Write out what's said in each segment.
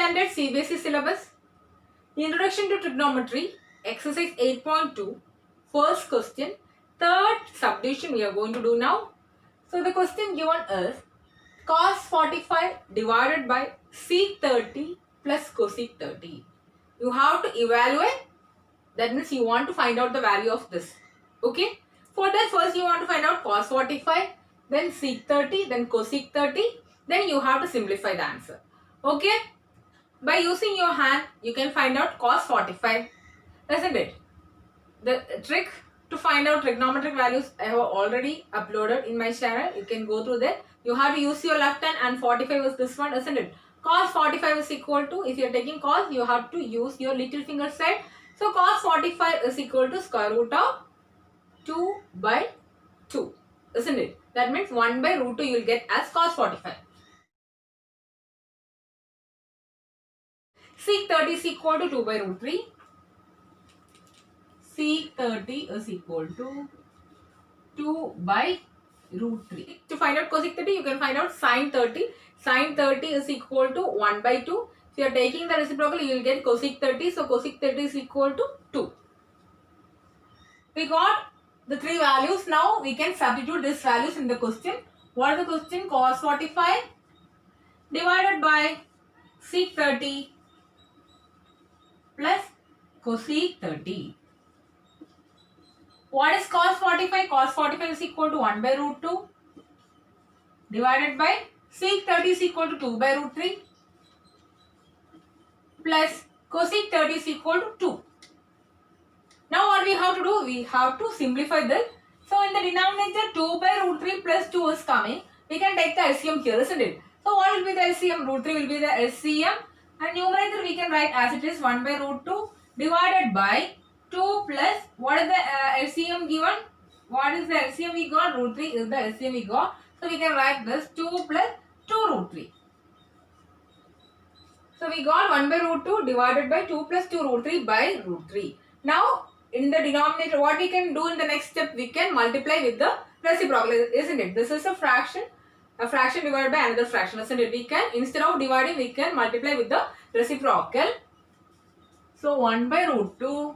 standard CBSE syllabus. Introduction to Trigonometry, exercise 8.2, first question, third subdivision we are going to do now. So the question given is cos 45 divided by sec 30 plus cosec 30. You have to evaluate, that means you want to find out the value of this. Okay. For that, first you want to find out cos 45, then sec 30, then cosec 30, then you have to simplify the answer. Okay. By using your hand, you can find out cos 45, isn't it? The trick to find out trigonometric values I have already uploaded in my channel. You can go through that. You have to use your left hand, and 45 is this one, isn't it? Cos 45 is equal to, if you are taking cos, you have to use your little finger side. So cos 45 is equal to square root of 2 by 2, isn't it? That means 1 by root 2 you will get as cos 45. Sec 30 is equal to 2 by root 3. Sec 30 is equal to 2 by root 3. To find out cosec 30, you can find out sin 30. Sin 30 is equal to 1 by 2. If you are taking the reciprocal, you will get cosec 30. So cosec 30 is equal to 2. We got the three values. Now we can substitute these values in the question. What is the question? Cos 45 divided by sec 30 plus cosec 30. What is cos 45? Cos 45 is equal to 1 by root 2 divided by sec 30 is equal to 2 by root 3 plus cosec 30 is equal to 2. Now what we have to do? We have to simplify this. So in the denominator 2 by root 3 plus 2 is coming. We can take the LCM here, isn't it? So what will be the LCM? Root 3 will be the LCM, and numerator we can write as it is 1 by root 2 divided by 2 plus, what is the LCM given? What is the LCM we got? Root 3 is the LCM we got. So we can write this 2 plus 2 root 3. So we got 1 by root 2 divided by 2 plus 2 root 3 by root 3. Now in the denominator, what we can do in the next step? We can multiply with the reciprocal, isn't it? This is a fraction divided by another fraction, isn't it? We can, instead of dividing, we can multiply with the reciprocal. So 1 by root 2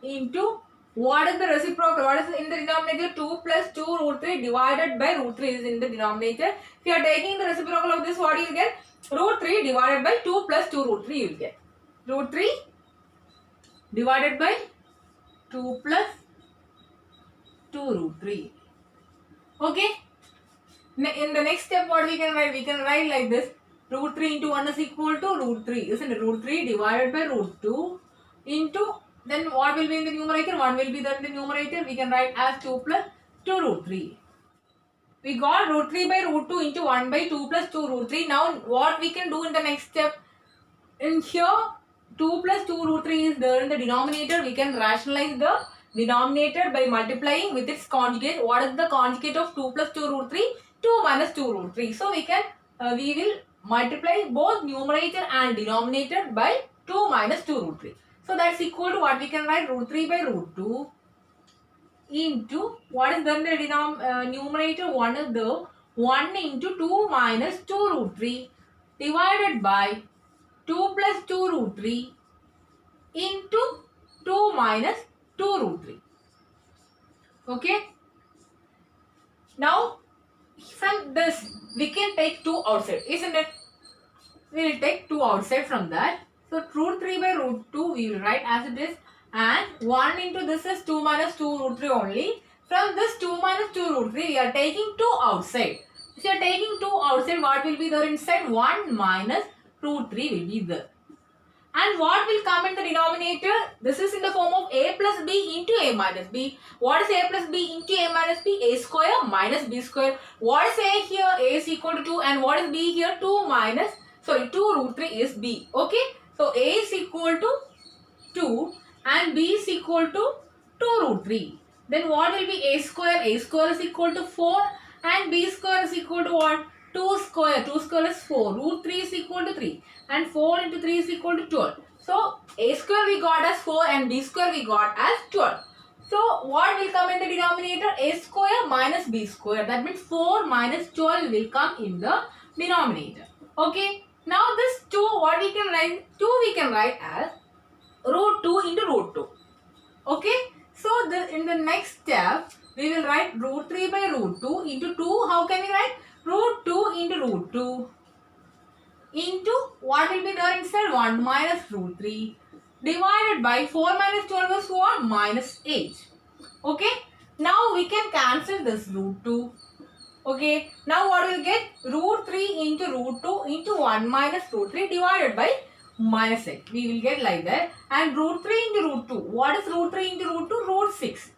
into, what is the reciprocal? What is in the denominator? 2 plus 2 root 3 divided by root 3 is in the denominator. If you are taking the reciprocal of this, what you will get? Root 3 divided by 2 plus 2 root 3 you will get. Root 3 divided by 2 plus 2 root 3. Okay. In the next step, what we can write? We can write like this. Root 3 into 1 is equal to root 3. Isn't it? Root 3 divided by root 2 into, then what will be in the numerator? 1 will be there in the numerator. We can write as 2 plus 2 root 3. We got root 3 by root 2 into 1 by 2 plus 2 root 3. Now what we can do in the next step? In here, 2 plus 2 root 3 is there in the denominator. We can rationalize the denominator by multiplying with its conjugate. What is the conjugate of 2 plus 2 root 3? 2 minus 2 root 3. So we can, we will multiply both numerator and denominator by 2 minus 2 root 3. So that's equal to what we can write? Root 3 by root 2 into, what is then the numerator? 1 is the 1 into 2 minus 2 root 3 divided by 2 plus 2 root 3 into 2 minus 2 root 3. Okay. Now from this we can take 2 outside, isn't it? We will take 2 outside from that. So root 3 by root 2 we will write as it is, and 1 into this is 2 minus 2 root 3 only. From this 2 minus 2 root 3 we are taking 2 outside. If you are taking 2 outside, what will be there inside? 1 minus root 3 will be there. And what will come in the denominator? This is in the form of a plus b into a minus b. What is a plus b into a minus b? A square minus b square. What is a here? A is equal to 2, and what is b here? 2 root 3 is b. Okay. So a is equal to 2 and b is equal to 2 root 3. Then what will be a square? A square is equal to 4 and b square is equal to what? 2 square. 2 square is 4. Root 3 is equal to 3. And 4 into 3 is equal to 12. So a square we got as 4 and b square we got as 12. So what will come in the denominator? A square minus b square. That means 4 minus 12 will come in the denominator. Okay. Now this 2, what we can write? 2 we can write as root 2 into root 2. Okay. So in the next step, we will write root 3 by root 2 into 2. How can we write? Root 2 into root 2 into what will be there inside? 1 minus root 3 divided by 4 minus 12 is what? Minus 8. Okay. Now we can cancel this root 2. Okay. Now what will get? Root 3 into root 2 into 1 minus root 3 divided by minus 8. We will get like that. And root 3 into root 2. What is root 3 into root 2? Root 6.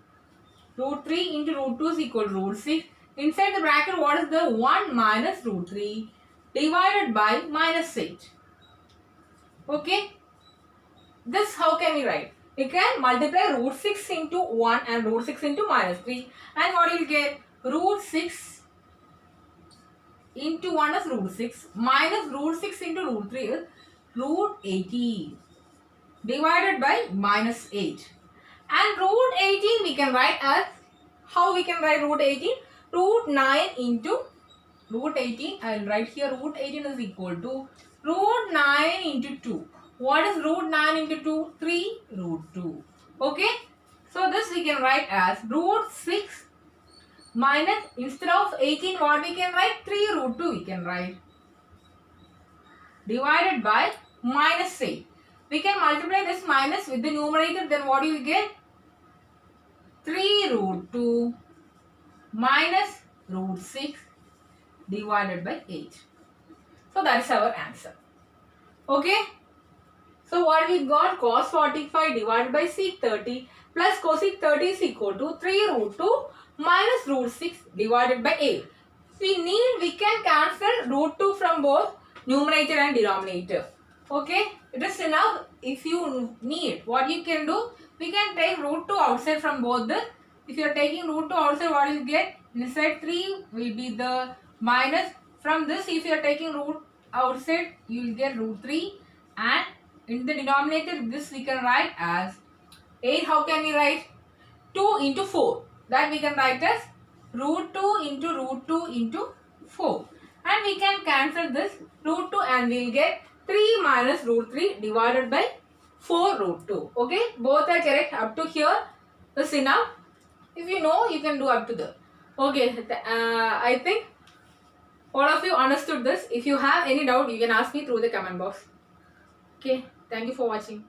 Root 3 into root 2 is equal to root 6. Inside the bracket, what is the 1 minus root 3 divided by minus 8. Okay. This how can we write? We can multiply root 6 into 1 and root 6 into minus 3. And what will get? Root 6 into 1 is root 6 minus root 6 into root 3 is root 18 divided by minus 8. And root 18 we can write as, how we can write root 18? Root 9 into root 18. I will write here root 18 is equal to root 9 into 2. What is root 9 into 2? 3 root 2. Okay. So this we can write as root 6 minus, instead of 18 what we can write? 3 root 2 we can write. Divided by minus 8. We can multiply this minus with the numerator, then what do you get? 3 root 2 minus root 6 divided by 8. So that is our answer. Okay. So what we got? Cos 45 divided by sec 30 plus cosec 30 is equal to 3 root 2 minus root 6 divided by 8. We can cancel root 2 from both numerator and denominator. Okay. It is enough. If you need, what you can do? We can take root 2 outside from both the. If you are taking root 2 outside, what you get? Inside 3 will be the minus. From this, if you are taking root outside, you will get root 3. And in the denominator, this we can write as 8. How can we write? 2 into 4. That we can write as root 2 into root 2 into 4. And we can cancel this root 2 and we will get 3 minus root 3 divided by 4 root 2. Okay. Both are correct up to here. This is enough. If you know, you can do up to there. Okay. I think all of you understood this. If you have any doubt, you can ask me through the comment box. Okay. Thank you for watching.